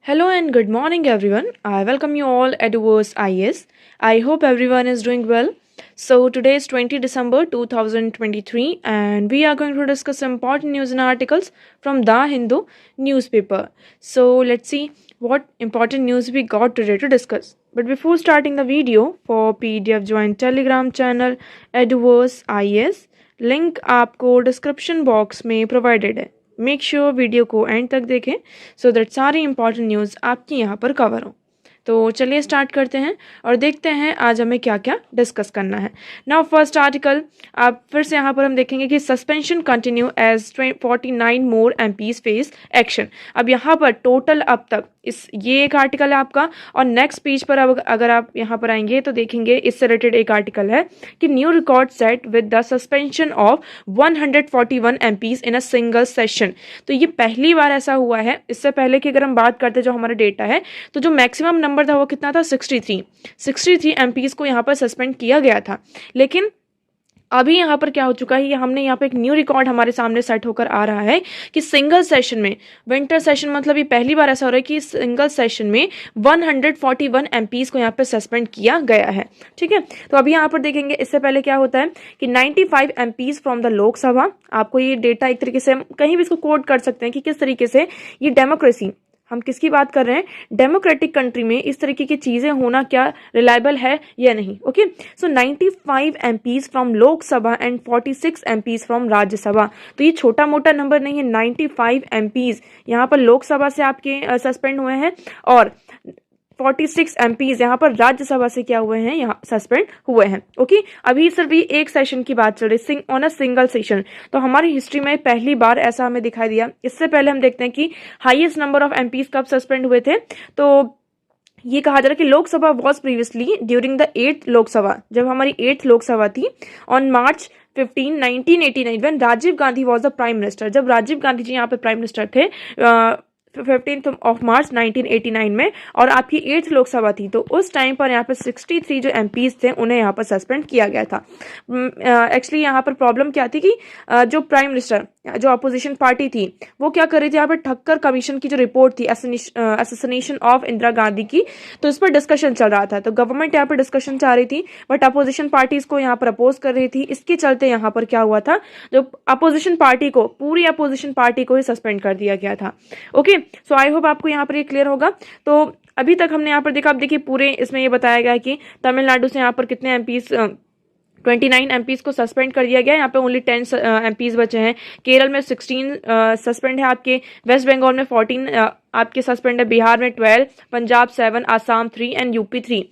Hello and good morning, everyone. I welcome you all at Duos IS. I hope everyone is doing well. So, today is 20 December 2023, and we are going to discuss important news and articles from The Hindu newspaper. So, let's see what important news we got today to discuss. But before starting the video, for PDF join Telegram channel Duos IS. Link आपको description box में provided है. Make sure video को and तक देखें so that सारी important news आपकी यहाँ पर कवर हो. तो चलिए स्टार्ट करते हैं और देखते हैं आज हमें क्या क्या डिस्कस करना है. नाउ फर्स्ट आर्टिकल आप फिर से यहाँ पर हम देखेंगे कि सस्पेंशन कंटिन्यू एज 49 मोर एमपीज फेस एक्शन. अब यहाँ पर टोटल अब तक ये एक आर्टिकल है आपका, और नेक्स्ट पेज पर अब अगर आप यहाँ पर आएंगे तो देखेंगे इससे रिलेटेड एक आर्टिकल है कि new record set with the suspension of 141 MPs in a single session. तो ये पहली बार ऐसा हुआ है. इससे पहले की अगर हम बात करते जो हमारा डेटा है तो जो मैक्सिमम नंबर था वो कितना था, 63 एमपीज को यहाँ पर सस्पेंड किया गया था. लेकिन अभी यहाँ पर क्या हो चुका है, ये हमने यहाँ पे एक न्यू रिकॉर्ड हमारे सामने सेट होकर आ रहा है कि सिंगल सेशन में, विंटर सेशन मतलब ये पहली बार ऐसा हो रहा है कि सिंगल सेशन में 141 एमपीज को यहाँ पे सस्पेंड किया गया है. ठीक है, तो अभी यहाँ पर देखेंगे इससे पहले क्या होता है कि 95 एमपीज फ्रॉम द लोकसभा. आपको ये डेटा एक तरीके से हम कहीं भी इसको कोट कर सकते हैं कि किस तरीके से ये डेमोक्रेसी, हम किसकी बात कर रहे हैं, डेमोक्रेटिक कंट्री में इस तरीके की चीजें होना क्या रिलायबल है या नहीं. Okay, so 95 MPs from Lok Sabha and 46 MPs from Rajya Sabha. तो ये छोटा मोटा नंबर नहीं है. 95 एमपीज यहाँ पर लोकसभा से आपके सस्पेंड हुए हैं और 46 एमपीज यहाँ पर राज्यसभा से क्या हुए हैं, यहाँ सस्पेंड हुए हैं. ओके, अभी सिर्फ ये एक सेशन की बात चल रही है, ऑन अ सिंगल सेशन. तो हमारी हिस्ट्री में पहली बार ऐसा हमें दिखाई दिया. इससे पहले हम देखते हैं कि हाईएस्ट नंबर ऑफ एमपीज कब सस्पेंड हुए थे. तो ये कहा जा रहा है कि Lok Sabha was previously during the 8th Lok Sabha, जब हमारी 8th लोकसभा थी, on March 15 1989 when Rajiv Gandhi was the prime minister. जब राजीव गांधी जी यहाँ पे प्राइम मिनिस्टर थे 15th ऑफ मार्च 1989 में, और आपकी 8th लोकसभा थी, तो उस टाइम पर यहाँ पर 63 जो एमपीज थे उन्हें यहाँ पर सस्पेंड किया गया था. एक्चुअली यहाँ पर प्रॉब्लम क्या थी कि जो प्राइम मिनिस्टर, जो अपोजिशन पार्टी थी, वो क्या कर रही थी, यहाँ पर ठक्कर कमीशन की जो रिपोर्ट थी असैसिनेशन ऑफ इंदिरा गांधी की, तो इस पर डिस्कशन चल रहा था. तो गवर्नमेंट यहाँ पर डिस्कशन चाह रही थी बट अपोजिशन पार्टीज को यहाँ पर अपोज कर रही थी. इसके चलते यहाँ पर क्या हुआ था, जो अपोजिशन पार्टी को, पूरी अपोजिशन पार्टी को ही सस्पेंड कर दिया गया था. ओके, सो आई होप आपको यहाँ पर ये क्लियर होगा. तो अभी तक हमने यहाँ पर देखा, आप देखिए पूरे इसमें ये बताया गया है कि तमिलनाडु से यहाँ पर कितने एमपीज 29 एमपीज को सस्पेंड कर दिया गया. यहाँ पे ओनली 10 एमपीज बचे हैं. केरल में 16 सस्पेंड है आपके, वेस्ट बंगाल में 14 आपके सस्पेंड है, बिहार में 12, Punjab 7, Assam 3 and UP 3,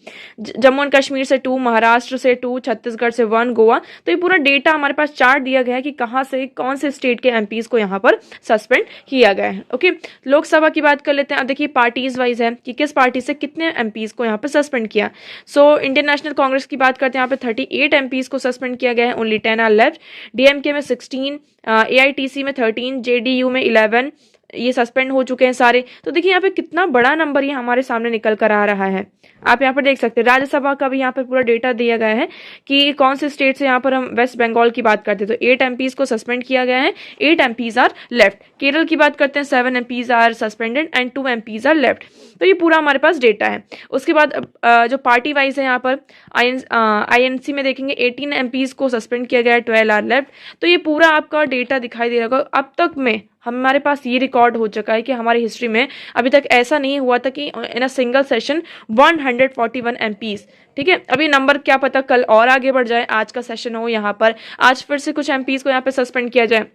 Jammu and Kashmir से 2, महाराष्ट्र से 2, छत्तीसगढ़ से 1, गोवा. तो ये पूरा डेटा हमारे पास चार्ट दिया गया है कि कहाँ से कौन से स्टेट के एमपीज को यहाँ पर सस्पेंड किया गया है. ओके, लोकसभा की बात कर लेते हैं. अब देखिए पार्टीज वाइज है कि किस पार्टी से कितने एमपीज को यहाँ पर सस्पेंड किया. सो इंडियन नेशनल कांग्रेस की बात करते हैं, यहाँ पे 38 एमपीज को सस्पेंड किया गया है, ओनली 10 आर लेफ्ट. डीएमके में 16, एआईटीसी में 13, जेडीयू में 11 ये सस्पेंड हो चुके हैं सारे. तो देखिए यहाँ पे कितना बड़ा नंबर ये हमारे सामने निकल कर आ रहा है. आप यहाँ पर देख सकते हैं राज्यसभा का भी यहाँ पर पूरा डेटा दिया गया है कि कौन से स्टेट से. यहाँ पर हम वेस्ट बंगाल की बात करते हैं तो 8 एमपीज को सस्पेंड किया गया है, 8 एमपीज आर लेफ्ट. केरल की बात करते हैं 7 MPs are suspended and 2 MPs are left. तो ये पूरा हमारे पास डेटा है. उसके बाद जो पार्टी वाइज है यहाँ पर आईएनसी में देखेंगे 18 एमपीज को सस्पेंड किया गया है, 12 आर लेफ्ट. तो ये पूरा आपका डेटा दिखाई दे रहा होगा. अब तक में हमारे पास ये रिकॉर्ड हो चुका है कि हमारी हिस्ट्री में अभी तक ऐसा नहीं हुआ था कि इन अ सिंगल सेशन 141 एमपीज. ठीक है, अभी नंबर क्या पता कल और आगे बढ़ जाए, आज का सेशन हो, यहाँ पर आज फिर से कुछ एमपीज को यहाँ पे सस्पेंड किया जाए.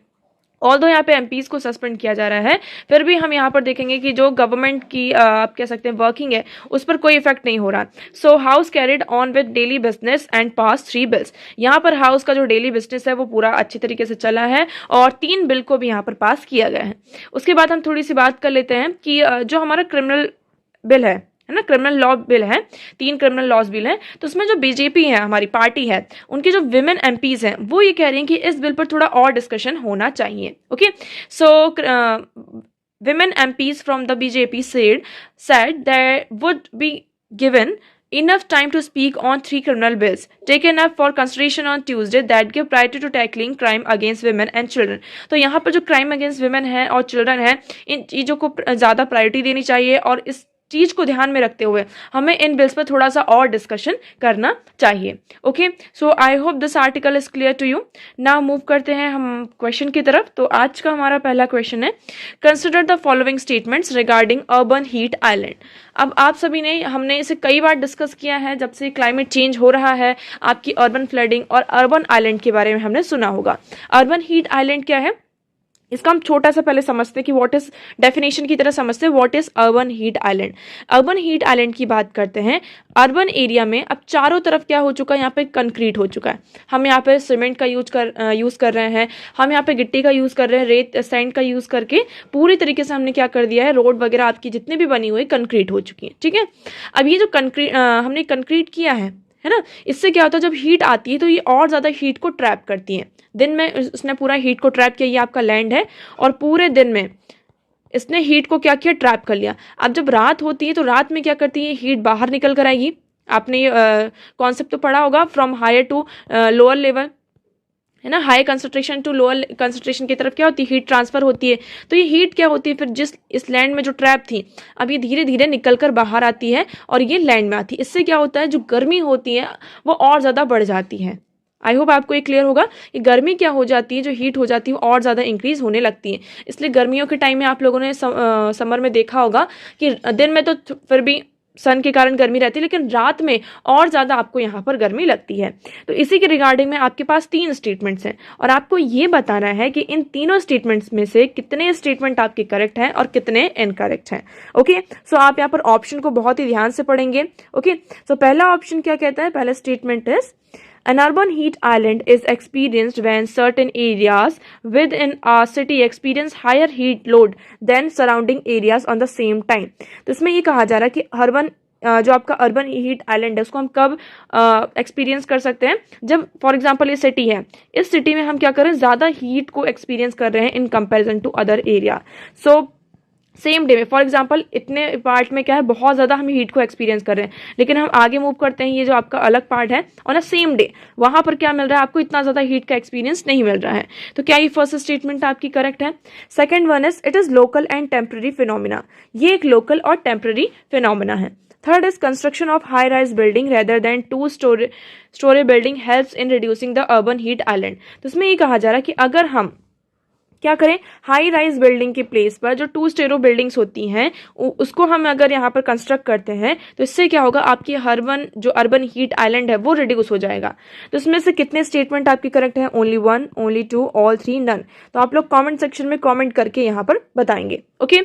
ऑल्दो यहाँ पे एमपीज को सस्पेंड किया जा रहा है, फिर भी हम यहाँ पर देखेंगे कि जो गवर्नमेंट की आप कह सकते हैं वर्किंग है उस पर कोई इफेक्ट नहीं हो रहा. So house carried on with daily business and pass 3 bills. यहाँ पर हाउस का जो डेली बिजनेस है वो पूरा अच्छी तरीके से चला है और 3 बिल को भी यहाँ पर पास किया गया है. उसके बाद हम थोड़ी सी बात कर लेते हैं कि जो हमारा क्रिमिनल बिल है ना, क्रिमिनल लॉ बिल है, 3 क्रिमिनल लॉज बिल है. तो उसमें जो बीजेपी है, हमारी पार्टी है, उनकी जो विमेन एमपीज हैं वो ये कह रही हैं कि इस बिल पर थोड़ा और डिस्कशन होना चाहिए. Okay, so women MPs from the BJP said there would be given enough time to speak on 3 criminal bills taken up for consideration on Tuesday that give priority to tackling crime against women and children। तो यहाँ पर जो crime against women है और children है, इन चीज़ों को ज़्यादा प्रायोरिटी देनी चाहिए और इस चीज़ को ध्यान में रखते हुए हमें इन बिल्स पर थोड़ा सा और डिस्कशन करना चाहिए। Okay, so I hope this article is clear to you. Now move करते हैं हम क्वेश्चन की तरफ। तो आज का हमारा पहला क्वेश्चन है, consider the following statements regarding urban heat island. अब आप सभी ने, हमने इसे कई बार डिस्कस किया है, जब से क्लाइमेट चेंज हो रहा है आपकी अर्बन फ्लडिंग और अर्बन आइलैंड के बारे में हमने सुना होगा। अर्बन हीट आइलैंड क्या है, इसका हम छोटा सा पहले समझते हैं कि व्हाट इज, डेफिनेशन की तरह समझते हैं what is urban heat island. Urban heat island की बात करते हैं। अर्बन एरिया में अब चारों तरफ क्या हो चुका है, यहाँ पे कंक्रीट हो चुका है। हम यहाँ पे सीमेंट का यूज कर रहे हैं, हम यहाँ पे गिट्टी का यूज कर रहे हैं, रेत सैंड का यूज करके पूरी तरीके से हमने क्या कर दिया है, रोड वगैरह आपकी जितनी भी बनी हुई कंक्रीट हो चुकी है। ठीक है, अब ये जो कंक्रीट हमने कंक्रीट किया है ना, इससे क्या होता है, जब हीट आती है तो ये और ज़्यादा हीट को ट्रैप करती है। दिन में उसने पूरा हीट को ट्रैप किया, ये आपका लैंड है, और पूरे दिन में इसने हीट को क्या किया, ट्रैप कर लिया। अब जब रात होती है तो रात में क्या करती है, हीट बाहर निकल कर आएगी। आपने ये कॉन्सेप्ट तो पढ़ा होगा, from higher to lower level, है ना, high concentration to lower concentration की तरफ क्या होती है, हीट ट्रांसफर होती है। तो ये हीट क्या होती है, फिर जिस इस लैंड में जो ट्रैप थी, अब ये धीरे धीरे निकल कर बाहर आती है और ये लैंड में आती है। इससे क्या होता है, जो गर्मी होती है वो और ज़्यादा बढ़ जाती है। आई होप आपको ये क्लियर होगा कि गर्मी क्या हो जाती है, जो हीट हो जाती है वो और ज़्यादा इंक्रीज होने लगती है। इसलिए गर्मियों के टाइम में आप लोगों ने समर में देखा होगा कि दिन में तो फिर भी सन के कारण गर्मी रहती है, लेकिन रात में और ज़्यादा आपको यहाँ पर गर्मी लगती है। तो इसी के रिगार्डिंग में आपके पास 3 स्टेटमेंट्स हैं और आपको ये बताना है कि इन तीनों स्टेटमेंट्स में से कितने स्टेटमेंट आपके करेक्ट हैं और कितने इनकरेक्ट हैं। ओके, सो आप यहाँ पर ऑप्शन को बहुत ही ध्यान से पढ़ेंगे। ओके, सो पहला ऑप्शन क्या कहता है, पहला statement is an urban heat island is experienced when certain areas within a city experience higher heat load than surrounding areas on the same time। तो इसमें ये कहा जा रहा है कि अर्बन जो आपका अर्बन हीट आइलैंड है उसको हम कब एक्सपीरियंस कर सकते हैं, जब फॉर एग्जांपल ये सिटी है, इस सिटी में हम क्या कर रहे हैं, ज़्यादा हीट को एक्सपीरियंस कर रहे हैं in comparison to other area. So same day में फॉर एग्जांपल इतने पार्ट में क्या है, बहुत ज़्यादा हम हीट को एक्सपीरियंस कर रहे हैं, लेकिन हम आगे मूव करते हैं, ये जो आपका अलग पार्ट है ऑन अ सेम डे, वहाँ पर क्या मिल रहा है, आपको इतना ज़्यादा हीट का एक्सपीरियंस नहीं मिल रहा है। तो क्या ये फर्स्ट स्टेटमेंट आपकी करेक्ट है। Second one is it is local and temporary phenomena, ये एक लोकल और टेम्पररी फिनोमिना है। Third is construction of high rise building rather than 2 story building helps in reducing the urban heat island. तो इसमें ये कहा जा रहा है कि अगर हम क्या करें, हाई राइज बिल्डिंग के प्लेस पर जो 2 स्टेरो बिल्डिंग्स होती हैं उसको हम अगर यहाँ पर कंस्ट्रक्ट करते हैं तो इससे क्या होगा, आपकी अर्बन हीट आइलैंड है वो रिड्यूस हो जाएगा। तो इसमें से कितने स्टेटमेंट आपकी करेक्ट है, ओनली 1, ओनली 2, ऑल 3, नन। तो आप लोग कमेंट सेक्शन में कमेंट करके यहाँ पर बताएंगे। ओके,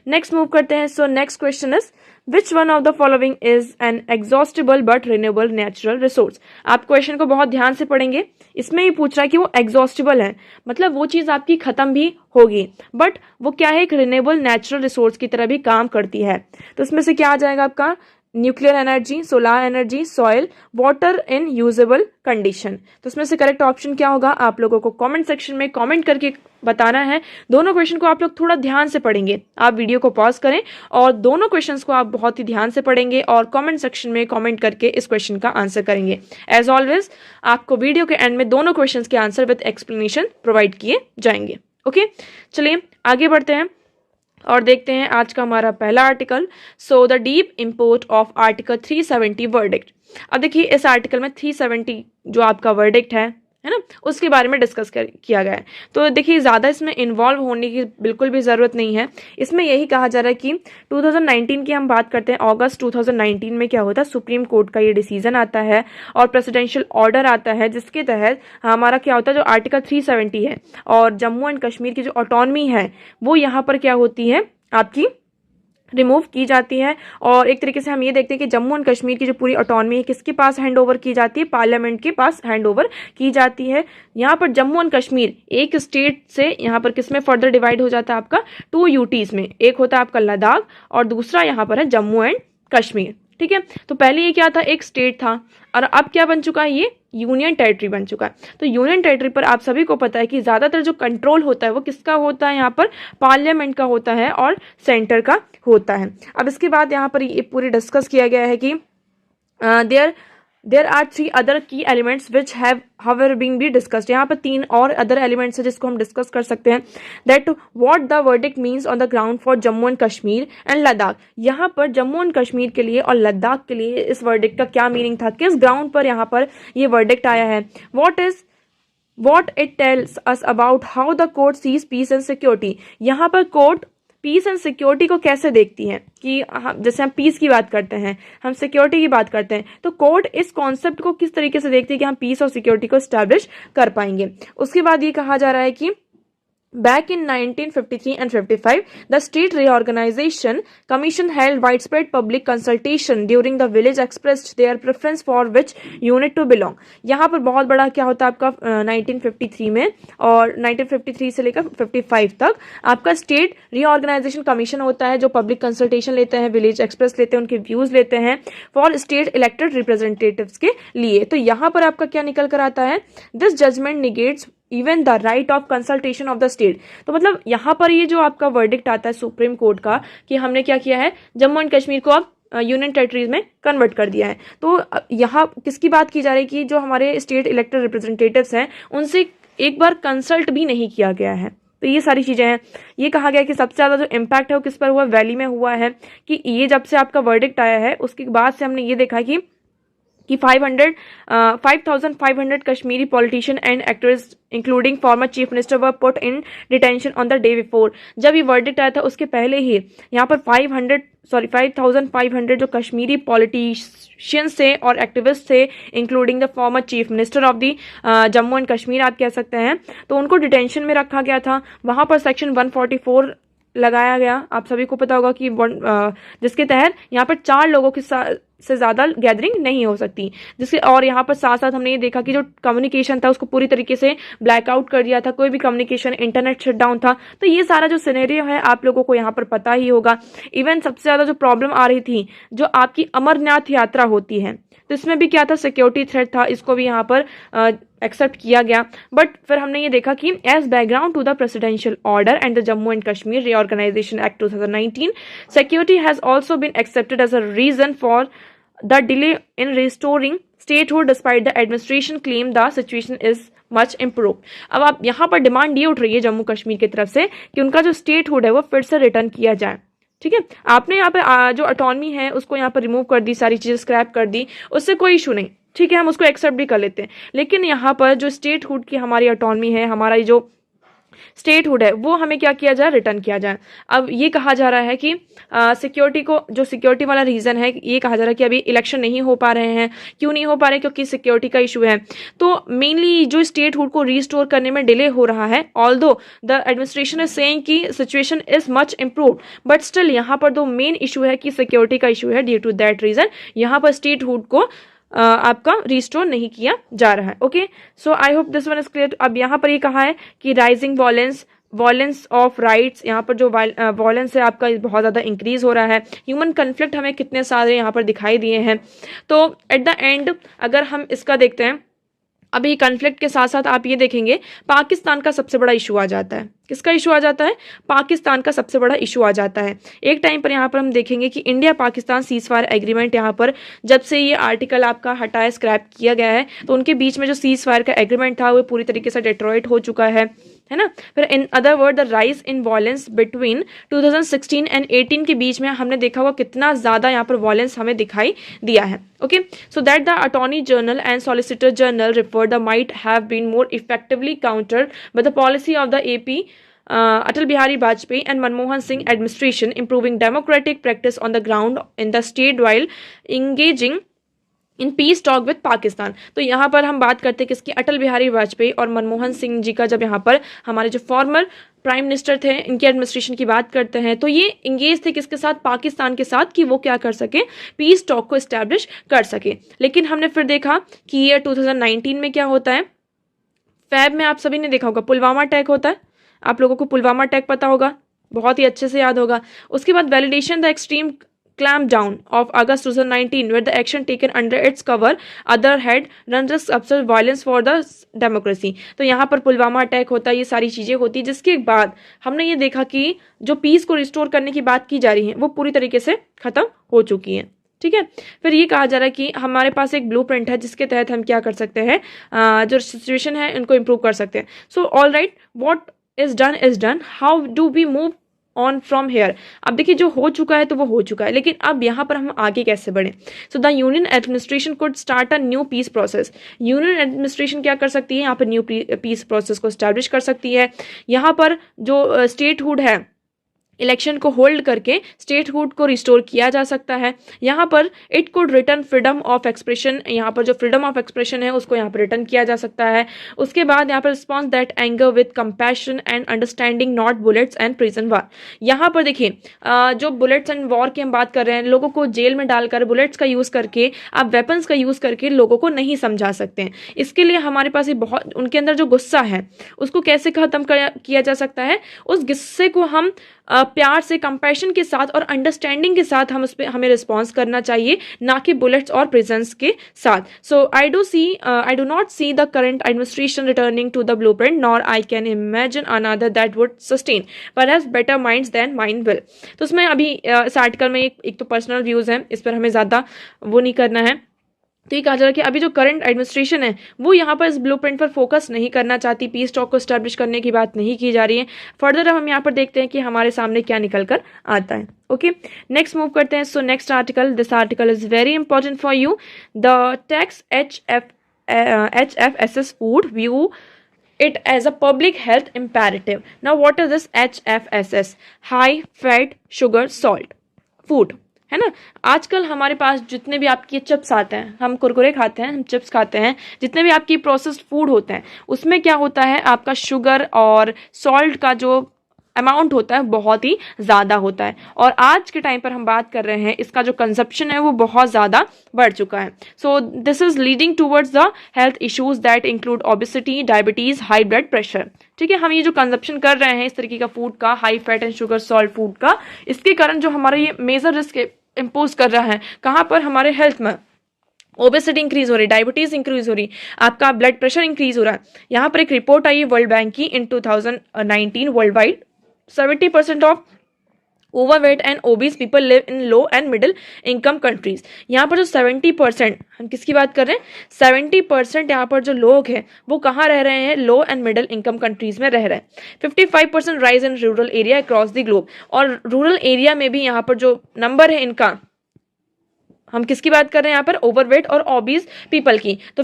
नेक्स्ट मूव करते हैं। So next question is which one of the following is an exhaustible but renewable natural resource. आप क्वेश्चन को बहुत ध्यान से पढ़ेंगे, इसमें ये पूछ रहा है कि वो एग्जॉस्टिबल है, मतलब वो चीज़ आपकी खत्म भी होगी, बट वो क्या है, एक रिन्यूएबल नेचुरल रिसोर्स की तरह भी काम करती है। तो इसमें से क्या आ जाएगा आपका, nuclear energy, solar energy, soil, water in usable condition. तो इसमें से करेक्ट ऑप्शन क्या होगा, आप लोगों को कमेंट सेक्शन में कमेंट करके बताना है। दोनों क्वेश्चन को आप लोग थोड़ा ध्यान से पढ़ेंगे, आप वीडियो को पॉज करें और दोनों क्वेश्चंस को आप बहुत ही ध्यान से पढ़ेंगे और कमेंट सेक्शन में कमेंट करके इस क्वेश्चन का आंसर करेंगे। एज ऑलवेज आपको वीडियो के एंड में दोनों क्वेश्चंस के आंसर विद एक्सप्लेनेशन प्रोवाइड किए जाएंगे। ओके, चलिए आगे बढ़ते हैं और देखते हैं आज का हमारा पहला article. So the deep import of article 370 verdict. अब देखिए इस आर्टिकल में 370 जो आपका वर्डिक्ट है ना, उसके बारे में डिस्कस किया गया है। तो देखिए ज़्यादा इसमें इन्वॉल्व होने की बिल्कुल भी ज़रूरत नहीं है। इसमें यही कहा जा रहा है कि 2019 की हम बात करते हैं, अगस्त 2019 में क्या होता है, सुप्रीम कोर्ट का ये डिसीजन आता है और प्रेसिडेंशियल ऑर्डर आता है, जिसके तहत हमारा क्या होता है, जो आर्टिकल 370 है और जम्मू एंड कश्मीर की जो ऑटोनमी है वो यहाँ पर क्या होती है, आपकी रिमूव की जाती है। और एक तरीके से हम ये देखते हैं कि जम्मू एंड कश्मीर की जो पूरी ऑटोनमी है किसके पास हैंड ओवर की जाती है, पार्लियामेंट के पास हैंड ओवर की जाती है। यहाँ पर जम्मू एंड कश्मीर एक स्टेट से यहाँ पर किसमें फर्दर डिवाइड हो जाता है, आपका 2 यूटीज में, एक होता है आपका लद्दाख और दूसरा यहाँ पर है जम्मू एंड कश्मीर। ठीक है, तो पहले ये क्या था, एक स्टेट था और अब क्या बन चुका है, ये यूनियन टेरिटरी बन चुका है। तो यूनियन टेरिटरी पर आप सभी को पता है कि ज़्यादातर जो कंट्रोल होता है वो किसका होता है, यहाँ पर पार्लियामेंट का होता है और सेंटर का होता है। अब इसके बाद यहाँ पर ये पूरी डिस्कस किया गया है कि there there are 3 other key elements which have however been be discussed. यहाँ पर 3 और अदर एलिमेंट्स है जिसको हम डिस्कस कर सकते हैं। That what the verdict means on the ground for Jammu and Kashmir and Ladakh. यहाँ पर जम्मू एंड कश्मीर के लिए और लद्दाख के लिए इस वर्डिक्ट का क्या मीनिंग था, किस ग्राउंड पर यहाँ पर ये वर्डिक्ट आया है। What it tells us about how the court sees peace and security. यहाँ पर कोर्ट पीस एंड सिक्योरिटी को कैसे देखती है कि जैसे हम पीस की बात करते हैं, हम सिक्योरिटी की बात करते हैं, तो कोर्ट इस कॉन्सेप्ट को किस तरीके से देखती है कि हम पीस और सिक्योरिटी को स्टैब्लिश कर पाएंगे। उसके बाद ये कहा जा रहा है कि back in 1953 and 55, the State Reorganization Commission held widespread public consultation during the village expressed their preference for which unit to belong। यहाँ पर बहुत बड़ा क्या होता है आपका 1953 में और 1953 से लेकर 55 तक आपका स्टेट रीऑर्गेनाइजेशन कमीशन होता है जो पब्लिक कंसल्टेशन लेते हैं, विलेज एक्सप्रेस लेते हैं, उनके व्यूज लेते हैं फॉर स्टेट इलेक्टेड रिप्रेजेंटेटिव्स के लिए। तो यहाँ पर आपका क्या निकल कर आता है, this judgment negates even the right of consultation of the state. तो मतलब यहाँ पर ये जो आपका वर्डिक्ट आता है सुप्रीम कोर्ट का कि हमने क्या किया है, जम्मू एंड कश्मीर को अब यूनियन टेरिटरीज में कन्वर्ट कर दिया है। तो यहाँ किसकी बात की जा रही है कि जो हमारे स्टेट इलेक्टेड रिप्रेजेंटेटिव्स हैं उनसे एक बार कंसल्ट भी नहीं किया गया है। तो ये सारी चीज़ें हैं। ये कहा गया कि सबसे ज़्यादा जो इम्पैक्ट है वो किस पर हुआ, वैली में हुआ है कि ये जब से आपका वर्डिक्ट आया है उसके बाद से हमने ये देखा कि 5,500 Kashmiri politician and actors including former chief minister were put in detention on the day before. जब ये वर्डिक्ट आया था उसके पहले ही यहाँ पर 5,500 जो कश्मीरी पॉलिटिशियंस थे और एक्टिविस्ट थे including the former chief minister of the Jammu and Kashmir आप कह सकते हैं, तो उनको डिटेंशन में रखा गया था। वहाँ पर सेक्शन 144 लगाया गया। आप सभी को पता होगा कि जिसके तहत यहाँ पर 4 लोगों के से ज़्यादा गैदरिंग नहीं हो सकती, जिसके और यहाँ पर साथ साथ हमने ये देखा कि जो कम्युनिकेशन था उसको पूरी तरीके से ब्लैकआउट कर दिया था, कोई भी कम्युनिकेशन, इंटरनेट शटडाउन था। तो ये सारा जो सिनेरियो है आप लोगों को यहाँ पर पता ही होगा। इवन सबसे ज़्यादा जो प्रॉब्लम आ रही थी, जो आपकी अमरनाथ यात्रा होती है, तो इसमें भी क्या था, सिक्योरिटी थ्रेट था, इसको भी यहाँ पर एक्सेप्ट किया गया। बट फिर हमने ये देखा कि as background to the presidential order and the Jammu and Kashmir reorganisation act 2019, security has also been accepted as a reason for the delay in restoring statehood despite the administration claim the situation is much improved। अब आप यहाँ पर demand ये उठ रही है जम्मू कश्मीर की तरफ से कि उनका जो स्टेटहुड है वो फिर से रिटर्न किया जाए। ठीक है, आपने यहाँ पे जो ऑटोनॉमी है उसको यहाँ पर रिमूव कर दी, सारी चीज़ें स्क्रैप कर दी, उससे कोई इशू नहीं, ठीक है, हम उसको एक्सेप्ट भी कर लेते हैं। लेकिन यहाँ पर जो स्टेटहुड की हमारी ऑटोनॉमी है, हमारा जो स्टेटहुड है, वो हमें क्या किया जाए, रिटर्न किया जाए। अब ये कहा जा रहा है कि सिक्योरिटी को, जो सिक्योरिटी वाला रीज़न है, ये कहा जा रहा है कि अभी इलेक्शन नहीं हो पा रहे हैं। क्यों नहीं हो पा रहे, क्योंकि सिक्योरिटी का इशू है। तो मेनली जो स्टेटहुड को रीस्टोर करने में डिले हो रहा है, although the administration is saying कि situation is much improved, but still यहाँ पर दो मेन इशू है कि सिक्योरिटी का इशू है। ड्यू टू दैट रीज़न यहाँ पर स्टेटहुड को आपका रिस्टोर नहीं किया जा रहा है। Okay, so I hope this one is clear. अब यहाँ पर ये कहा है कि राइजिंग वॉयलेंस ऑफ राइट्स, यहाँ पर जो वॉयलेंस है आपका बहुत ज़्यादा इंक्रीज हो रहा है। ह्यूमन कन्फ्लिक्ट हमें कितने सारे यहाँ पर दिखाई दिए हैं। तो एट द एंड अगर हम इसका देखते हैं, अभी कन्फ्लिक्ट के साथ साथ आप ये देखेंगे पाकिस्तान का सबसे बड़ा इशू आ जाता है। किसका इशू आ जाता है, पाकिस्तान का सबसे बड़ा इशू आ जाता है। एक टाइम पर यहाँ पर हम देखेंगे कि इंडिया पाकिस्तान सीज़फायर एग्रीमेंट, यहाँ पर जब से ये आर्टिकल आपका हटाया, स्क्रैप किया गया है, तो उनके बीच में जो सीज़फायर का एग्रीमेंट था वो पूरी तरीके से डिट्रॉइट हो चुका है ना। फिर in other word the rise in violence between 2016 and 18 के बीच में हमने देखा हुआ कितना ज़्यादा यहाँ पर वॉयलेंस हमें दिखाई दिया है। Okay, so that the attorney general and solicitor general report the might have been more effectively countered by the policy of the AP Atal Bihari Vajpayee and Manmohan Singh administration, improving democratic practice on the ground in the state while engaging in peace talk with Pakistan. तो यहाँ पर हम बात करते हैं किसकी, अटल बिहारी वाजपेयी और मनमोहन सिंह जी का। जब यहाँ पर हमारे जो फॉर्मर प्राइम मिनिस्टर थे, इनके एडमिनिस्ट्रेशन की बात करते हैं, तो ये इंगेज थे किसके साथ, पाकिस्तान के साथ, कि वो क्या कर सके, पीस टॉक को इस्टेब्लिश कर सके। लेकिन हमने फिर देखा कि ईयर 2019 में क्या होता है, फैब में आप सभी ने देखा होगा पुलवामा अटैक होता है। आप लोगों को पुलवामा अटैक पता होगा, बहुत ही अच्छे से याद होगा। उसके बाद validation the extreme clampdown of August 2019 where the action taken under its cover other had run risk observed violence for the democracy। तो यहाँ पर पुलवामा अटैक होता है, ये सारी चीज़ें होती है, जिसके बाद हमने ये देखा कि जो पीस को रिस्टोर करने की बात की जा रही है वो पूरी तरीके से ख़त्म हो चुकी है। ठीक है। फिर ये कहा जा रहा है कि हमारे पास एक ब्लूप्रिंट है जिसके तहत हम क्या कर सकते हैं, जो सिचुएशन है उनको इम्प्रूव कर सकते हैं। So all right, what is done, how do we move on from here. अब देखिए जो हो चुका है तो वो हो चुका है, लेकिन अब यहाँ पर हम आगे कैसे बढ़े। So the union administration could start a new peace process. Union administration क्या कर सकती है, यहाँ पर न्यू पीस प्रोसेस को स्टैब्लिश कर सकती है। यहाँ पर जो स्टेटहुड है, इलेक्शन को होल्ड करके स्टेटहुड को रिस्टोर किया जा सकता है। यहाँ पर it could return freedom of expression, यहाँ पर जो फ्रीडम ऑफ एक्सप्रेशन है उसको यहाँ पर रिटर्न किया जा सकता है। उसके बाद यहाँ पर response that anger with compassion and understanding, not bullets and prison war. यहाँ पर देखिए जो बुलेट्स एंड वॉर की हम बात कर रहे हैं, लोगों को जेल में डालकर बुलेट्स का यूज़ करके, आप वेपन्स का यूज़ करके लोगों को नहीं समझा सकते हैं। इसके लिए हमारे पास ये बहुत, उनके अंदर जो गुस्सा है उसको कैसे खत्म किया जा सकता है, उस गुस्से को हम प्यार से, कंपैशन के साथ और अंडरस्टैंडिंग के साथ हम उस पर हमें रिस्पॉन्स करना चाहिए, ना कि बुलेट्स और प्रिजन्स के साथ। So I do not see the current administration returning to the blueprint, nor I can imagine another that would sustain perhaps better minds than mine will. तो उसमें अभी इस आर्टिकल में एक तो पर्सनल व्यूज हैं, इस पर हमें ज़्यादा वो नहीं करना है। तो ये कहा जा रहा है कि अभी जो करंट एडमिनिस्ट्रेशन है वो यहाँ पर इस ब्लूप्रिंट पर फोकस नहीं करना चाहती, पीस टॉक को स्टैब्लिश करने की बात नहीं की जा रही है। फर्दर हम यहाँ पर देखते हैं कि हमारे सामने क्या निकल कर आता है। ओके, नेक्स्ट मूव करते हैं। So next article, this article is very important for you. The tax HFSS food view it as a public health imperative. Now what is this HFSS? High fat sugar salt food, है ना। आजकल हमारे पास जितने भी आपके chips आते हैं, हम कुरकुरे खाते हैं, हम चिप्स खाते हैं, जितने भी आपकी प्रोसेस्ड फूड होते हैं उसमें क्या होता है, आपका शुगर और सॉल्ट का जो अमाउंट होता है बहुत ही ज़्यादा होता है। और आज के टाइम पर हम बात कर रहे हैं, इसका जो कंजप्शन है वो बहुत ज़्यादा बढ़ चुका है। So this is leading towards the health issues that include obesity, diabetes, high blood pressure. ठीक है, हम ये जो कंजप्शन कर रहे हैं इस तरीके का फूड का, high fat and sugar salt food का, इसके कारण जो हमारा ये मेजर रिस्क इम्पोज कर रहा है कहाँ पर, हमारे हेल्थ में। ओबेसिटी इंक्रीज हो रही, डायबिटीज इंक्रीज हो रही, आपका ब्लड प्रेशर इंक्रीज हो रहा है। यहाँ पर एक रिपोर्ट आई है वर्ल्ड बैंक की इन 2019, world wide 70% of overweight and obese people live in low and middle income countries. यहाँ पर जो 70%, हम किसकी बात कर रहे हैं, 70% यहाँ पर जो लोग हैं वो कहाँ रह रहे हैं, लो एंड मिडिल इनकम कंट्रीज में रह रहे हैं। 55% rise in rural area across the globe. और रूरल एरिया में भी यहाँ पर जो नंबर है इनका, हम किसकी बात कर रहे हैं यहाँ पर, ओवरवेट और ओबीज पीपल की। तो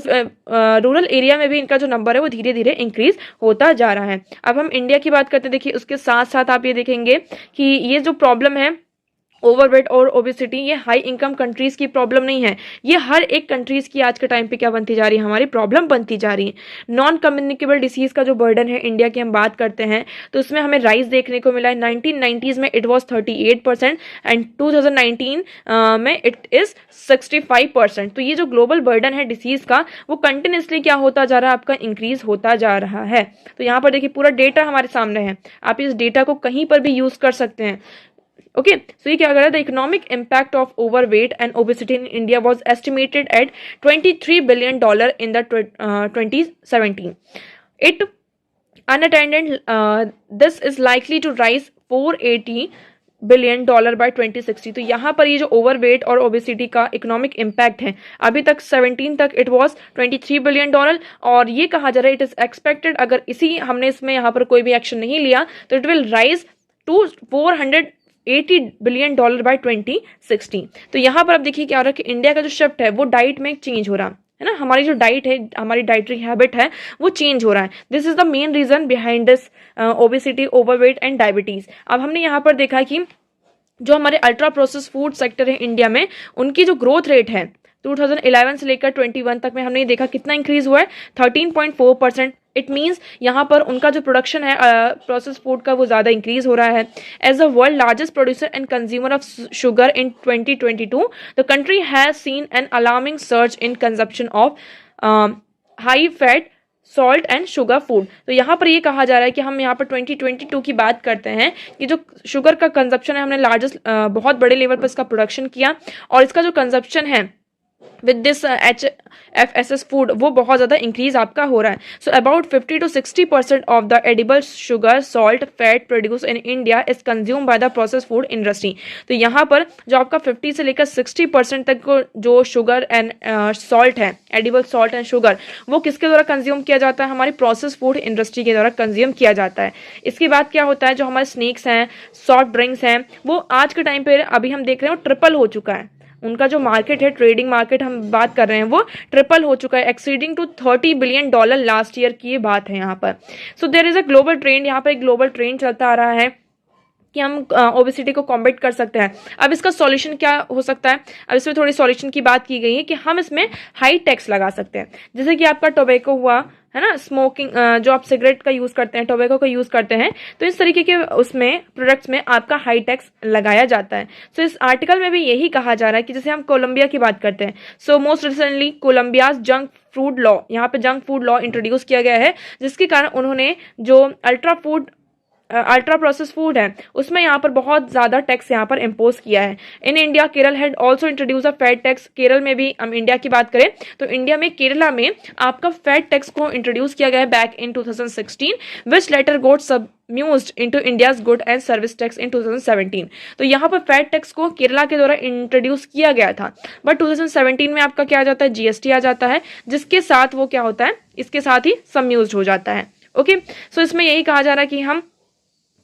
रूरल एरिया में भी इनका जो नंबर है वो धीरे धीरे इंक्रीज होता जा रहा है। अब हम इंडिया की बात करते हैं। देखिए उसके साथ साथ आप ये देखेंगे कि ये जो प्रॉब्लम है ओवरवेट और ओबेसिटी, ये हाई इनकम कंट्रीज की प्रॉब्लम नहीं है, ये हर एक कंट्रीज की आज के टाइम पे क्या बनती जा रही है, हमारी प्रॉब्लम बनती जा रही है। नॉन कम्युनिकेबल डिसीज का जो बर्डन है इंडिया की हम बात करते हैं तो उसमें हमें राइज देखने को मिला है। 1990s में इट वॉज 38% एंड 2019 में इट इज 65%। तो ये जो ग्लोबल बर्डन है डिसीज का वो कंटिन्यूसली क्या होता जा रहा है, आपका इंक्रीज होता जा रहा है। तो यहाँ पर देखिए पूरा डेटा हमारे सामने है, आप इस डेटा को कहीं पर भी यूज कर सकते हैं। ओके, सो ये क्या कर रहा है, the economic impact of overweight and obesity in India was estimated at $23 billion in the 2017. It unattended, this is likely to rise $480 billion by 2060. तो यहाँ पर ये जो ओवरवेट और ओबेसिटी का इकोनॉमिक इम्पैक्ट है, अभी तक 17 तक इट वाज $23 billion, और ये कहा जा रहा है इट इज एक्सपेक्टेड, अगर इसी हमने इसमें यहाँ पर कोई भी एक्शन नहीं लिया तो it will rise to $480 billion by 2060. तो यहाँ पर अब देखिए क्या हो रहा है कि इंडिया का जो शिफ्ट है वो डाइट में चेंज हो रहा है ना, हमारी जो डाइट है, हमारी डाइटरी हैबिट है वो चेंज हो रहा है। This is the main reason behind this obesity, overweight and diabetes. अब हमने यहाँ पर देखा कि जो हमारे अल्ट्रा प्रोसेस फूड सेक्टर है इंडिया में, उनकी जो ग्रोथ रेट है 2011 से लेकर 21 तक में हमने देखा कितना इंक्रीज हुआ है, 13.4%। इट मीन्स यहाँ पर उनका जो प्रोडक्शन है प्रोसेस फूड का वो ज़्यादा इंक्रीज हो रहा है। As the world largest producer and consumer of sugar in 2022, the country has seen an alarming surge in consumption of high fat salt and sugar food. तो यहाँ पर ये कहा जा रहा है कि हम यहाँ पर 2022 की बात करते हैं कि जो शुगर का कंजप्शन है, हमने लार्जेस्ट बहुत बड़े लेवल पर इसका प्रोडक्शन किया और इसका जो कंजप्शन है विद दिस HFSS फूड वो बहुत ज़्यादा इंक्रीज आपका हो रहा है. So about 50 to 60% of the edible sugar salt fat produce in India is consume by the process food industry. तो यहाँ पर जो आपका 50 से लेकर 60% तक को जो शुगर एंड सॉल्ट है, एडिबल सॉल्ट एंड शुगर, वो किसके द्वारा कंज्यूम किया जाता है? हमारी प्रोसेस फूड इंडस्ट्री के द्वारा कंज्यूम किया जाता है. इसके बाद क्या होता है, जो हमारे स्नैक्स हैं, सॉफ्ट ड्रिंक्स हैं, वो आज के टाइम पे अभी हम देख रहे हैं वो ट्रिपल हो चुका है. उनका जो मार्केट है, ट्रेडिंग मार्केट हम बात कर रहे हैं, वो ट्रिपल हो चुका है, exceeding to $30 billion last year की ये बात है यहाँ पर. So there is a global trend, यहाँ पर एक ग्लोबल ट्रेंड चलता आ रहा है कि हम ओबेसिटी को कॉम्बैट कर सकते हैं. अब इसका सॉल्यूशन क्या हो सकता है? अब इसमें थोड़ी सॉल्यूशन की बात की गई है कि हम इसमें हाई टैक्स लगा सकते हैं. जैसे कि आपका टोबैको हुआ है ना, स्मोकिंग, जो आप सिगरेट का यूज करते हैं, टोबैको का यूज करते हैं, तो इस तरीके के उसमें प्रोडक्ट्स में आपका हाई टैक्स लगाया जाता है. सो इस आर्टिकल में भी यही कहा जा रहा है कि जैसे हम कोलंबिया की बात करते हैं, so most recently Colombia's junk food law, यहाँ पे जंक फूड लॉ इंट्रोड्यूस किया गया है, जिसके कारण उन्होंने जो अल्ट्रा प्रोसेस फूड है उसमें यहाँ पर बहुत ज़्यादा टैक्स यहाँ पर इम्पोज किया है. In India Kerala had also introduce a fat tax. Kerala में भी, हम इंडिया की बात करें तो इंडिया में केरला में आपका फैट टैक्स को इंट्रोड्यूस किया गया है back in 2016, which later got subsumed into India's good and service tax in 2017. तो यहाँ पर फैट टैक्स को केरला के द्वारा इंट्रोड्यूस किया गया था, बट 2017 में आपका क्या आ जाता है, GST आ जाता है, जिसके साथ वो क्या होता है, इसके साथ ही सबम्यूज्ड हो जाता है. ओके, सो इसमें यही कहा जा रहा है कि हम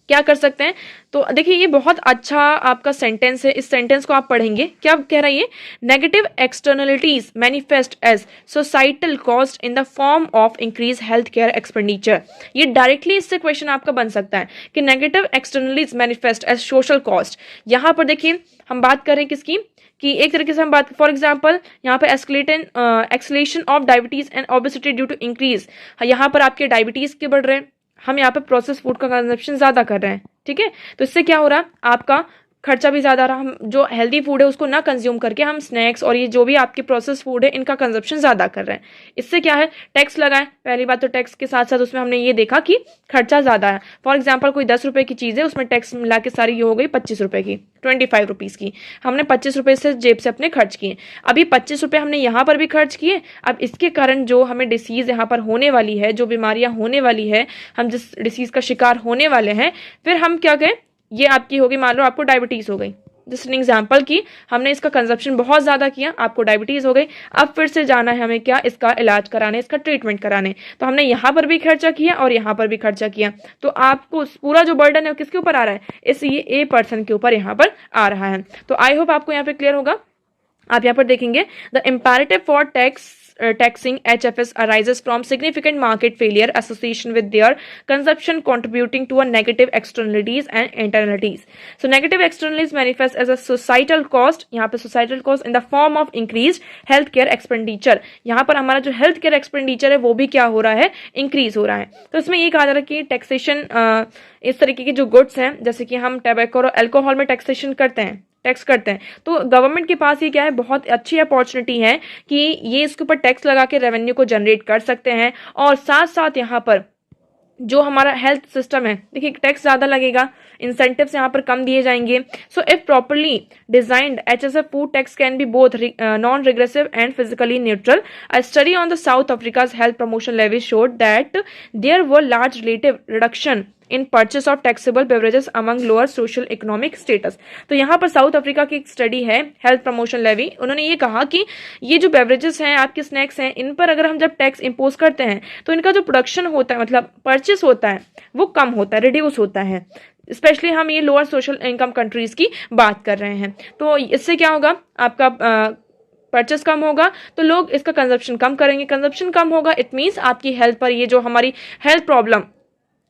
क्या कर सकते हैं. तो देखिए ये बहुत अच्छा आपका सेंटेंस है, इस सेंटेंस को आप पढ़ेंगे, क्या कह रहा है ये? Negative externalities manifest as societal cost in the form of increase health care expenditure. ये डायरेक्टली इससे क्वेश्चन आपका बन सकता है कि negative externalities manifest as social cost. यहाँ पर देखिए हम बात करें किसकी, कि एक तरीके से हम बात, फॉर एग्जांपल यहाँ पे acceleration of diabetes and obesity due to increase. यहाँ पर आपके डायबिटीज के बढ़ रहे हैं, हम यहाँ पे प्रोसेस फूड का कंजप्शन ज़्यादा कर रहे हैं. ठीक है, तो इससे क्या हो रहा है, आपका खर्चा भी ज़्यादा रहा. हम जो हेल्दी फूड है उसको ना कंज्यूम करके हम स्नैक्स और ये जो भी आपके प्रोसेस फूड है इनका कंजप्शन ज़्यादा कर रहे हैं. इससे क्या है, टैक्स लगाएं. पहली बात तो टैक्स के साथ साथ उसमें हमने ये देखा कि खर्चा ज़्यादा है. फॉर एग्जाम्पल कोई 10 रुपये की चीज़ है, उसमें टैक्स मिला के सारी ये हो गई 25 रुपये की, 25 रुपीज़ की. हमने 25 रुपये से जेब से अपने खर्च किए. अभी 25 रुपये हमने यहाँ पर भी खर्च किए. अब इसके कारण जो हमें डिसीज़ यहाँ पर होने वाली है, जो बीमारियाँ होने वाली है, हम जिस डिसीज़ का शिकार होने वाले हैं, फिर हम क्या कहें, ये आपकी होगी, मान लो आपको डायबिटीज़ हो गई, जस्ट एन एग्जाम्पल की हमने इसका कंजप्शन बहुत ज़्यादा किया, आपको डायबिटीज़ हो गई. अब फिर से जाना है हमें क्या, इसका इलाज कराने, इसका ट्रीटमेंट कराने. तो हमने यहाँ पर भी खर्चा किया और यहाँ पर भी खर्चा किया. तो आपको पूरा जो बर्डन है वो किसके ऊपर आ रहा है, इस ये ए पर्सन के ऊपर यहाँ पर आ रहा है. तो आई होप आपको यहाँ पे क्लियर होगा. आप यहाँ पर देखेंगे the imperative for taxing HFS arises from significant market failure association with their consumption contributing to a negative externalities and internalities. So negative externalities manifest as a societal cost, यहाँ पे societal cost in the form of increased healthcare expenditure. यहाँ पर हमारा जो healthcare expenditure है वो भी क्या हो रहा है, increase हो रहा है. तो इसमें ये कहा जा रहा है कि taxation इस तरीके के जो गुड्स हैं, जैसे कि हम टैबेको और अल्कोहल में टैक्सेशन करते हैं, टैक्स करते हैं, तो गवर्नमेंट के पास ये क्या है, बहुत अच्छी अपॉर्चुनिटी है कि ये इसके ऊपर टैक्स लगा के रेवेन्यू को जनरेट कर सकते हैं. और साथ साथ यहाँ पर जो हमारा हेल्थ सिस्टम है, देखिए टैक्स ज़्यादा लगेगा, इंसेंटिव्स यहाँ पर कम दिए जाएंगे. So if properly designed HSF food tax can be both non regressive and physically neutral. A study on the South Africa's health promotion levy showed that there were large relative reduction in purchase of taxable beverages among lower social economic status. तो यहाँ पर south Africa की एक study है, health promotion levy, उन्होंने ये कहा कि ये जो बेवरेजेस हैं, आपके स्नैक्स हैं, इन पर अगर हम जब टैक्स इम्पोज करते हैं तो इनका जो प्रोडक्शन होता है, मतलब परचेस होता है, वो कम होता है, रिड्यूस होता है. स्पेशली हम ये लोअर सोशल इनकम कंट्रीज की बात कर रहे हैं. तो इससे क्या होगा, आपका परचेस कम होगा तो लोग इसका कंजप्शन कम करेंगे. कंजप्शन कम होगा, इट मीन्स आपकी हेल्थ पर ये जो हमारी हेल्थ प्रॉब्लम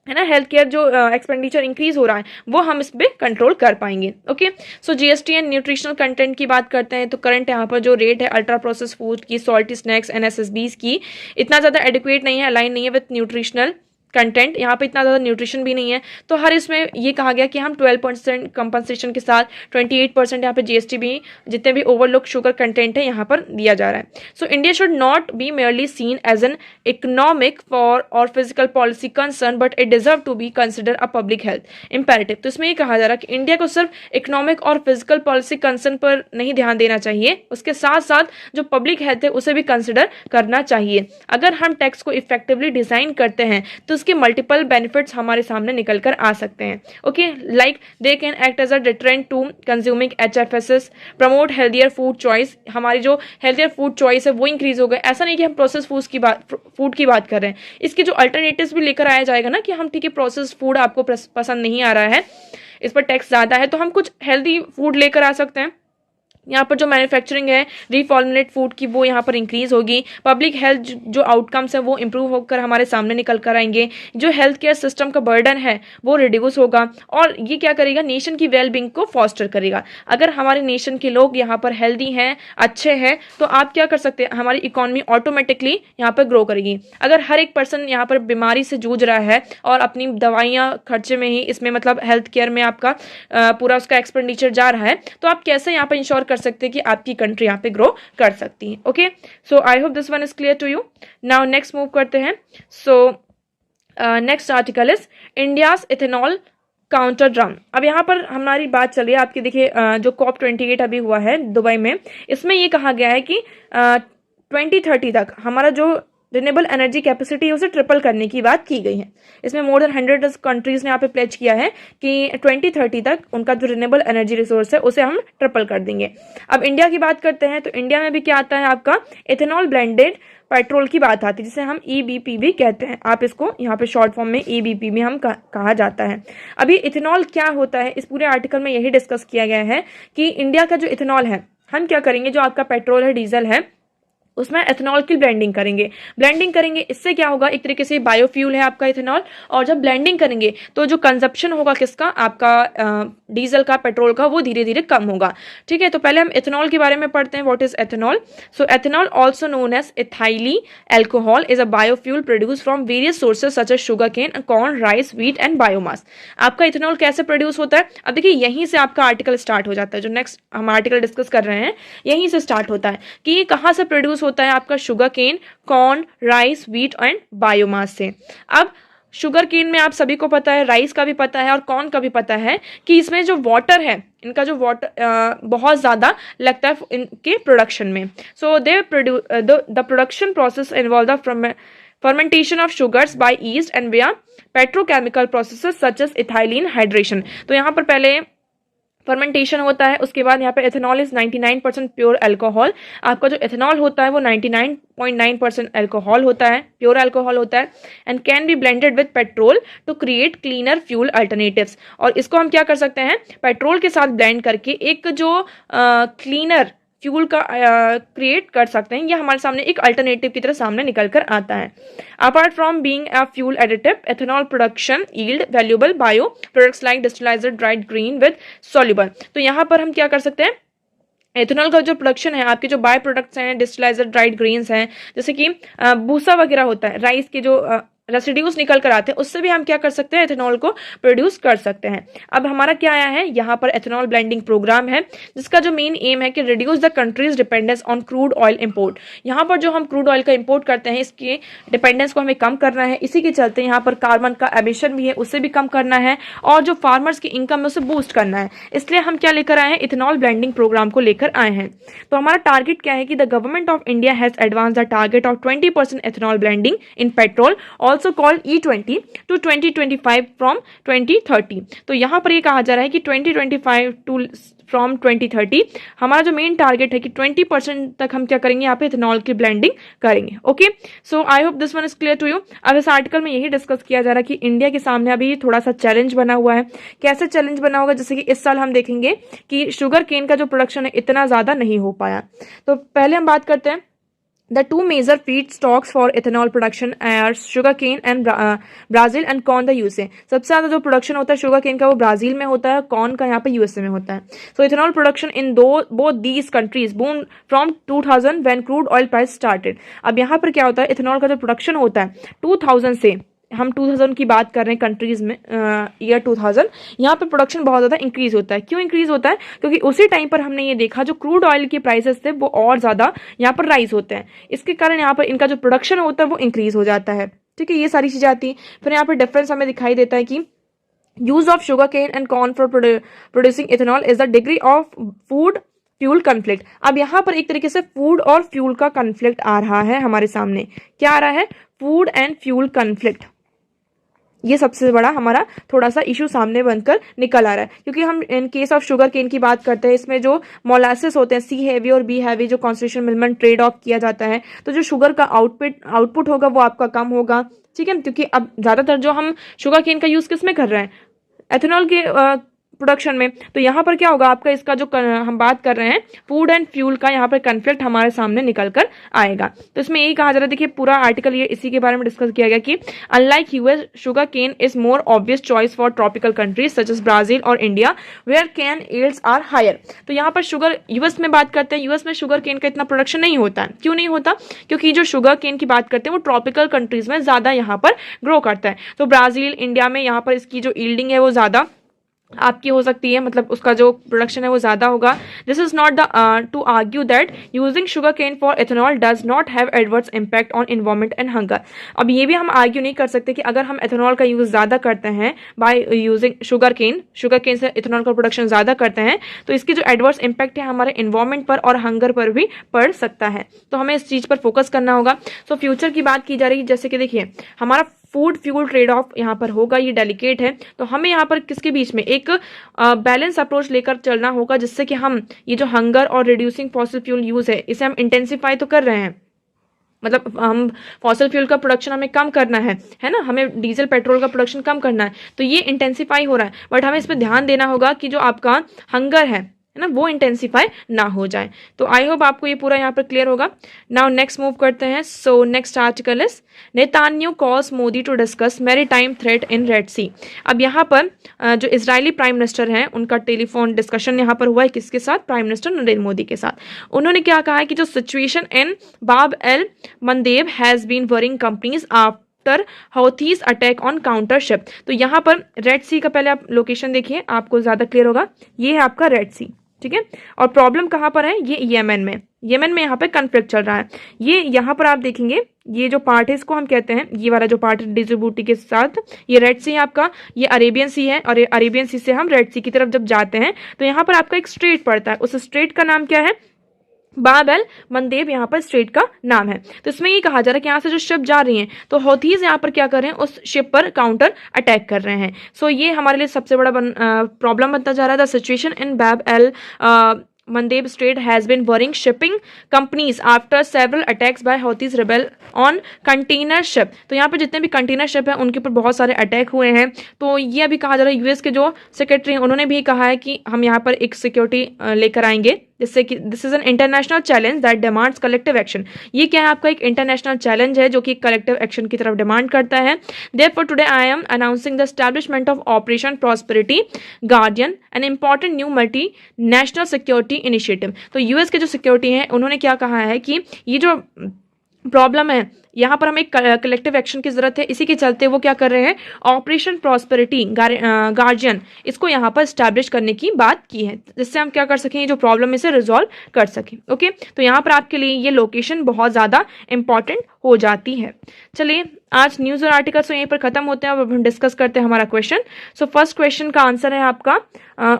है ना, हेल्थ केयर जो एक्सपेंडिचर इंक्रीज हो रहा है, वो हम इस पर कंट्रोल कर पाएंगे. Okay, so GST and nutritional content की बात करते हैं तो करंट यहाँ पर जो रेट है अल्ट्रा प्रोसेस फूड की, सॉल्टी स्नैक्स, NSSBs की, इतना ज़्यादा एडिक्वेट नहीं है, अलाइन नहीं है विथ न्यूट्रिशनल कंटेंट, यहाँ पे इतना ज़्यादा न्यूट्रिशन भी नहीं है, तो हर इसमें ये कहा गया कि हम 12% कंपनसेशन के साथ 28% यहाँ पे जीएसटी भी, जितने भी ओवरलुक शुगर कंटेंट है यहाँ पर दिया जा रहा है. So India should not be merely seen as an economic for और physical policy concern but it deserve to be consider a public health imperative. तो इसमें ये कहा जा रहा है कि इंडिया को सिर्फ इकोनॉमिक और फिजिकल पॉलिसी कंसर्न पर नहीं ध्यान देना चाहिए, उसके साथ साथ जो पब्लिक हेल्थ है उसे भी कंसिडर करना चाहिए. अगर हम टैक्स को इफेक्टिवली डिजाइन करते हैं तो उसके मल्टीपल बेनिफिट्स हमारे सामने निकल कर आ सकते हैं. Okay, like they can act as a deterrent to consuming HFSS, promote healthier food choice. हमारी जो हेल्दियर फूड चॉइस है वो इंक्रीज हो गए. ऐसा नहीं कि हम प्रोसेस फूड की बात कर रहे हैं, इसके जो अल्टरनेटिव्स भी लेकर आया जाएगा ना, कि हम ठीक है प्रोसेस फूड आपको पसंद नहीं आ रहा है, इस पर टैक्स ज़्यादा है, तो हम कुछ हेल्दी फूड लेकर आ सकते हैं. यहाँ पर जो मैन्युफैक्चरिंग है रीफॉर्मुलेट फूड की वो यहाँ पर इंक्रीज होगी. पब्लिक हेल्थ जो आउटकम्स है वो इंप्रूव होकर हमारे सामने निकल कर आएंगे. जो हेल्थ केयर सिस्टम का बर्डन है वो रिड्यूस होगा, और ये क्या करेगा, नेशन की वेलबींग को फॉस्टर करेगा. अगर हमारे नेशन के लोग यहाँ पर हेल्दी हैं, अच्छे हैं, तो आप क्या कर सकते हैं, हमारी इकोनॉमी ऑटोमेटिकली यहाँ पर ग्रो करेगी. अगर हर एक पर्सन यहाँ पर बीमारी से जूझ रहा है और अपनी दवाइयाँ खर्चे में ही, इसमें मतलब हेल्थ केयर में आपका पूरा उसका एक्सपेंडिचर जा रहा है, तो आप कैसे यहाँ पर इंश्योर कर सकते हैं कि आपकी कंट्री यहाँ पे ग्रो कर सकती है. Okay, so I hope this one is clear to you. Now next move करते हैं. So next article is India's ethanol conundrum. अब यहाँ पर हमारी बात चल रही है, आपकी देखिए जो COP28 अभी हुआ है दुबई में, इसमें ये कहा गया है कि 2030 तक हमारा जो रिन्यूएबल एनर्जी कैपेसिटी है उसे ट्रिपल करने की बात की गई है. इसमें मोर देन 100 कंट्रीज ने यहाँ पे प्लेज किया है कि 2030 तक उनका जो रिन्यूएबल एनर्जी रिसोर्स है उसे हम ट्रिपल कर देंगे. अब इंडिया की बात करते हैं, तो इंडिया में भी क्या आता है, आपका इथेनॉल ब्लेंडेड पेट्रोल की बात आती है, जिसे हम EBP भी कहते हैं. आप इसको यहाँ पे शॉर्ट फॉर्म में EBP भी हम कहा जाता है. अभी इथेनॉल क्या होता है, इस पूरे आर्टिकल में यही डिस्कस किया गया है कि इंडिया का जो इथेनॉल है, हम क्या करेंगे, जो आपका पेट्रोल है, डीजल है, उसमें एथेनॉल की ब्लेंडिंग करेंगे. इससे क्या होगा, एक तरीके से बायोफ्यूल है आपका इथेनॉल, और जब ब्लेंडिंग करेंगे तो जो कंजप्शन होगा किसका, आपका डीजल का, पेट्रोल का, वो धीरे धीरे कम होगा. ठीक है, तो पहले हम इथेनॉल के बारे में पढ़ते हैं. What is ethanol? So ethanol also known as ethyl alcohol is a biofuel produce from various sources such as sugar cane, corn, rice, wheat and biomass. आपका इथेनॉल कैसे प्रोड्यूस होता है? अब देखिए यहीं से आपका आर्टिकल स्टार्ट हो जाता है. जो नेक्स्ट हम आर्टिकल डिस्कस कर रहे हैं यहीं से स्टार्ट होता है कि ये कहाँ से प्रोड्यूस होता है, आपका sugar cane, corn, rice, wheat and biomass से. अब शुगर केन में आप सभी को पता है, राइस का भी पता है और कॉर्न का भी पता है कि इसमें जो वाटर है, इनका जो वाटर बहुत ज़्यादा लगता है इनके प्रोडक्शन में. So they the production process involve the fermentation of sugars by yeast and via petrochemical processes such as ethylene hydration. तो यहाँ पर पहले फर्मेंटेशन होता है, उसके बाद यहाँ पे एथेनॉल इज 99% प्योर अल्कोहल. आपका जो एथेनॉल होता है वो 99.9% अल्कोहल होता है, प्योर अल्कोहल होता है, and can be blended with petrol to create cleaner fuel alternatives. और इसको हम क्या कर सकते हैं, पेट्रोल के साथ ब्लेंड करके एक जो क्लीनर फ्यूल का क्रिएट कर सकते हैं. यह हमारे सामने एक अल्टरनेटिव की तरह सामने निकल कर आता है. Apart from being a fuel additive, ethanol production yield valuable bio products like distillers dried green with soluble. तो यहाँ पर हम क्या कर सकते हैं, एथेनॉल का जो प्रोडक्शन है, आपके जो बाय प्रोडक्ट्स हैं, डिस्टिलाइजर ड्राइड ग्रीन्स हैं, जैसे कि भूसा वगैरह होता है, राइस के जो रेसिड्यूज निकल कर आते हैं, उससे भी हम क्या कर सकते हैं, एथेनॉल को प्रोड्यूस कर सकते हैं. अब हमारा क्या आया है, यहाँ पर एथेनॉल ब्लेंडिंग प्रोग्राम है, जिसका जो मेन एम है कि reduce the countries dependence on crude oil import. यहाँ पर जो हम क्रूड ऑयल का इंपोर्ट करते हैं, इसके डिपेंडेंस को हमें कम करना है. इसी के चलते यहाँ पर कार्बन का एमिशन भी है, उससे भी कम करना है, और जो फार्मर्स की इनकम है उसे बूस्ट करना है. इसलिए हम क्या लेकर आए हैं, इथेनॉल ब्लेंडिंग प्रोग्राम को लेकर आए हैं. तो हमारा टारगेट क्या है कि the government of India has advance the target of 20% ethanol blending in petrol, also called E20 to 2025 from 2030. तो यहाँ पर ये कहा जा रहा है कि 2025 टू फ्रॉम 2030 हमारा जो मेन टारगेट है कि 20% तक हम क्या करेंगे, यहाँ पे इथेनॉल की ब्लेंडिंग करेंगे. Okay, so I hope this one is clear to you. अब इस आर्टिकल में यही डिस्कस किया जा रहा है कि इंडिया के सामने अभी थोड़ा सा चैलेंज बना हुआ है. कैसे चैलेंज बना होगा, जैसे कि इस साल हम देखेंगे कि शुगर केन का जो प्रोडक्शन है इतना ज़्यादा नहीं हो पाया. तो पहले हम बात करते हैं. The two major feedstocks for ethanol production are sugarcane and Brazil and corn the USA. सबसे ज़्यादा जो प्रोडक्शन होता है शुगर केन का वो ब्राज़ील में होता है, कॉर्न का यहाँ पे यूएसए में होता है. So ethanol production in both these countries boom from 2000 when crude oil price started. अब यहाँ पर क्या होता है, इथेनॉल का जो प्रोडक्शन होता है 2000 से हम 2000 की बात कर रहे हैं कंट्रीज में, ईयर 2000, यहाँ पर प्रोडक्शन बहुत ज़्यादा इंक्रीज होता है। क्यों इंक्रीज होता है? क्योंकि उसी टाइम पर हमने ये देखा जो क्रूड ऑयल के प्राइसेस थे वो और ज़्यादा यहाँ पर राइज होते हैं, इसके कारण यहाँ पर इनका जो प्रोडक्शन होता है वो इंक्रीज हो जाता है। ठीक है, ये सारी चीज़ें आती हैं। फिर यहाँ पर डिफरेंस हमें दिखाई देता है कि use of sugarcane and corn for producing ethanol is the degree of food fuel conflict. अब यहाँ पर एक तरीके से फूड और फ्यूल का कन्फ्लिक्ट आ रहा है हमारे सामने। क्या आ रहा है? Food and fuel conflict. ये सबसे बड़ा हमारा थोड़ा सा इशू सामने बनकर निकल आ रहा है, क्योंकि हम in case of sugar cane की बात करते हैं, इसमें जो मोलासिस होते हैं, सी हैवी और बी हैवी, जो कॉन्स्टिट्यूशन मिलमेंट ट्रेड ऑफ किया जाता है, तो जो शुगर का आउटपुट होगा वो आपका कम होगा। ठीक है, क्योंकि अब ज़्यादातर जो हम शुगर केन का यूज़ किस में कर रहे हैं? एथेनॉल के प्रोडक्शन में। तो यहाँ पर क्या होगा आपका, इसका जो हम बात कर रहे हैं फूड एंड फ्यूल का, यहाँ पर कन्फ्लिक्ट हमारे सामने निकल कर आएगा। तो इसमें यही कहा जा रहा है, देखिए पूरा आर्टिकल ये इसी के बारे में डिस्कस किया गया कि unlike US, sugar cane is more obvious choice for tropical countries such as Brazil और India where cane yields are higher. तो यहाँ पर शुगर, यूएस में बात करते हैं, यूएस में शुगर केन का इतना प्रोडक्शन नहीं होता है। क्यों नहीं होता? क्योंकि जो शुगर केन की बात करते हैं वो ट्रॉपिकल कंट्रीज में ज्यादा यहाँ पर ग्रो करता है। तो ब्राजील, इंडिया में यहाँ पर इसकी जो यील्डिंग है वो ज्यादा आपकी हो सकती है, मतलब उसका जो प्रोडक्शन है वो ज़्यादा होगा। This is not the to argue that using sugar cane for ethanol does not have adverse impact on environment and hunger. अब ये भी हम आर्ग्यू नहीं कर सकते कि अगर हम एथेनॉल का यूज़ ज़्यादा करते हैं बाय यूजिंग शुगर केन से एथेनॉल का प्रोडक्शन ज़्यादा करते हैं, तो इसकी जो एडवर्स इम्पैक्ट है हमारे इन्वायरमेंट पर और हंगर पर भी पड़ सकता है। तो हमें इस चीज़ पर फोकस करना होगा। सो फ्यूचर की बात की जा रही है, जैसे कि देखिए हमारा फूड फ्यूल ट्रेड ऑफ यहाँ पर होगा, ये डेलिकेट है। तो हमें यहाँ पर किसके बीच में एक बैलेंस अप्रोच लेकर चलना होगा, जिससे कि हम ये जो हंगर और रिड्यूसिंग फॉसिल फ्यूल यूज है इसे हम इंटेंसिफाई तो कर रहे हैं, मतलब हम फॉसिल फ्यूल का प्रोडक्शन हमें कम करना है ना, हमें डीजल पेट्रोल का प्रोडक्शन कम करना है, तो ये इंटेंसिफाई हो रहा है। बट हमें इस पर ध्यान देना होगा कि जो आपका हंगर है ना वो इंटेंसिफाई ना हो जाए। तो आई होप आपको ये पूरा यहाँ पर क्लियर होगा। नाउ नेक्स्ट मूव करते हैं। So next article is Netanyahu calls Modi to discuss maritime threat in Red Sea. अब यहाँ पर जो इजरायली प्राइम मिनिस्टर हैं उनका टेलीफोन डिस्कशन यहाँ पर हुआ है, किसके साथ? प्राइम मिनिस्टर नरेंद्र मोदी के साथ। उन्होंने क्या कहा है कि जो situation in Bab el Mandeb has been worrying companies after Houthis attack on counter ship. तो यहाँ पर रेड सी का पहले आप लोकेशन देखिए, आपको ज्यादा क्लियर होगा। ये है आपका रेड सी, ठीक है। और प्रॉब्लम कहाँ पर है? ये यमन में यहाँ पे कन्फ्लिक्ट चल रहा है। ये यहाँ पर आप देखेंगे, ये जो पार्ट है इसको हम कहते हैं, ये वाला जो पार्ट है डिजिबूटी के साथ, ये रेड सी है आपका, ये अरेबियन सी है, और अरेबियन सी से हम रेड सी की तरफ जब जाते हैं तो यहाँ पर आपका एक स्ट्रेट पड़ता है। उस स्ट्रेट का नाम क्या है? बाब एल मंदेब यहाँ पर स्ट्रेट का नाम है। तो इसमें ये कहा जा रहा है कि यहाँ से जो शिप जा रही हैं तो हौथीज यहाँ पर क्या कर रहे हैं? उस शिप पर काउंटर अटैक कर रहे हैं। सो ये हमारे लिए सबसे बड़ा प्रॉब्लम बनता जा रहा है। The situation in Bab L Mandeb Strait has been worrying shipping companies after several attacks by Houthis rebel on container ship। तो यहाँ पर जितने भी कंटेनर शिप हैं उनके ऊपर बहुत सारे अटैक हुए हैं। तो ये अभी कहा जा रहा है, यूएस के जो सेक्रेटरी हैं उन्होंने भी कहा है कि हम यहाँ पर एक सिक्योरिटी लेकर आएंगे, जिससे कि this is an international challenge that demands collective action. ये क्या है? आपका एक इंटरनेशनल चैलेंज है जो कि कलेक्टिव एक्शन की तरफ डिमांड करता है। Therefore today I am announcing the establishment of operation prosperity guardian, an important new multi national security initiative. तो यूएस के जो सिक्योरिटी हैं उन्होंने क्या कहा है कि ये जो प्रॉब्लम है यहाँ पर हमें कलेक्टिव एक्शन की जरूरत है। इसी के चलते वो क्या कर रहे हैं? ऑपरेशन प्रॉस्पेरिटी गार्जियन, इसको यहाँ पर स्टैब्लिश करने की बात की है, जिससे हम क्या कर सकें? ये जो प्रॉब्लम है इसे रिजॉल्व कर सकें। ओके, तो यहाँ पर आपके लिए ये लोकेशन बहुत ज़्यादा इंपॉर्टेंट हो जाती है। चलिए आज न्यूज़ और आर्टिकल्स तो यहीं पर खत्म होते हैं। अब हम डिस्कस करते हैं हमारा क्वेश्चन। सो फर्स्ट क्वेश्चन का आंसर है आपका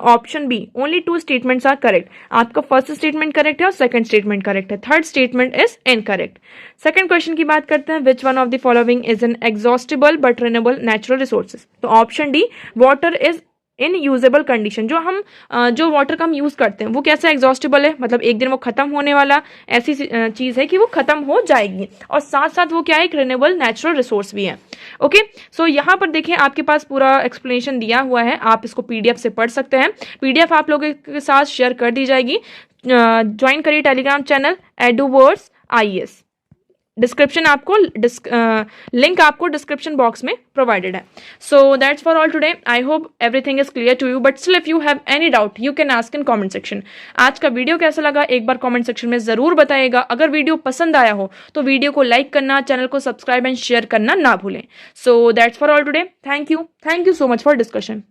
option B, only 2 statements are correct. आपका फर्स्ट स्टेटमेंट करेक्ट है और सेकंड स्टेटमेंट करेक्ट है, third statement is incorrect. Second question की बात करते हैं, which one of the following is an exhaustible but renewable natural resources. तो option D, water is in usable condition. जो water का हम यूज करते हैं वो कैसा एग्जॉस्टिबल है, मतलब एक दिन वो खत्म होने वाला ऐसी चीज है कि वो खत्म हो जाएगी, और साथ साथ वो क्या है? एक रिन्यूएबल नेचुरल रिसोर्स भी है। ओके, सो यहाँ पर देखिए आपके पास पूरा एक्सप्लेनेशन दिया हुआ है, आप इसको पीडीएफ से पढ़ सकते हैं। पीडीएफ आप लोगों के साथ शेयर कर दी जाएगी। ज्वाइन करिए Telegram channel Eduverse IAS। Description आपको लिंक आपको डिस्क्रिप्शन बॉक्स में प्रोवाइडेड है. So that's for all today. I hope everything is clear to you, but still if you have any doubt you can ask in comment section. आज का video कैसा लगा एक बार comment section में जरूर बताइएगा. अगर वीडियो पसंद आया हो तो वीडियो को लाइक करना, चैनल को सब्सक्राइब एंड शेयर करना ना भूलें. सो that's for all today. Thank you so much for discussion.